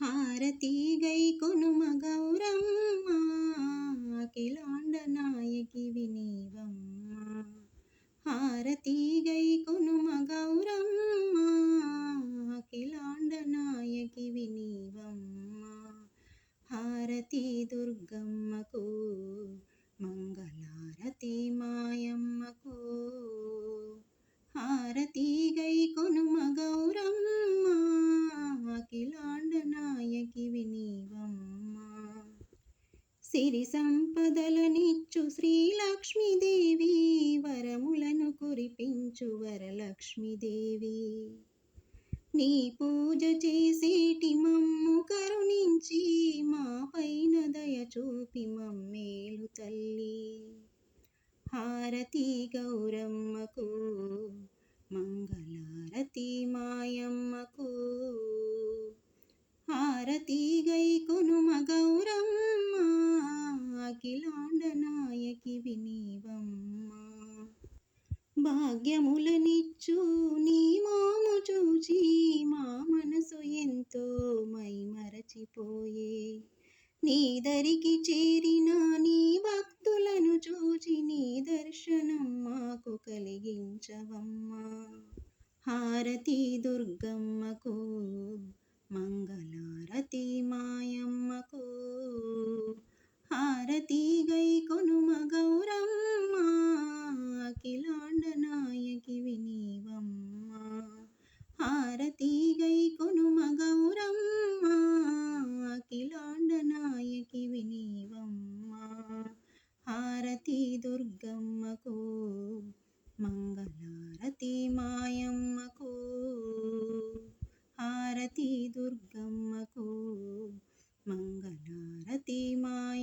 హారతి గై కొనుమ గౌరమ్మ అఖిలాండ నాయకివి నీవమ్మ. హారతి గై కొనుమ గౌరమ్మ అఖిలాండ నాయకివి నీవమ్మ. హారతి దుర్గమ్మకు మంగళారతి మాయమ్మకు. హారతి గై కొనుమ గౌరమ్మ అఖిలాండ నాయకివి నీవమ్మ. సిరి సంపదలనిచ్చు శ్రీలక్ష్మీదేవి వరములను కురిపించు వరలక్ష్మీదేవి. నీ పూజ చేసేటి మమ్ము కరుణించి మా పైన దయ చూపి మమ్మేలు తల్లి. హారతి గౌరమ్మకు మంగళారతి మాయమ్మకు. హారతి గై కొనుమ గౌరమ్మ అఖిలాండ నాయకివి నీవమ్మ. భాగ్యములనిచ్చు నీ మోము చూచి మా మనసు ఎంతో మైమరచిపోయే. నీ దరికి చేరిన నీ భక్తులను చూచి నీ దర్శనం మాకు కలిగించవమ్మా. హారతి దుర్గమ్మకు మంగళారతి మాయమ్మకు. హారతి గై కొనుమ గౌరమ్మ అఖిలాండ నాయకివి నీవమ్మ. హారతి గై కొనుమ గౌరమ్మ అఖిలాండ నాయకివి నీవమ్మ. హారతి దుర్గమ్మకు మంగళారతి మాయమ్మకు. హారతి దుర్గమ్మకు మంగళారతి మాయమ్మకు.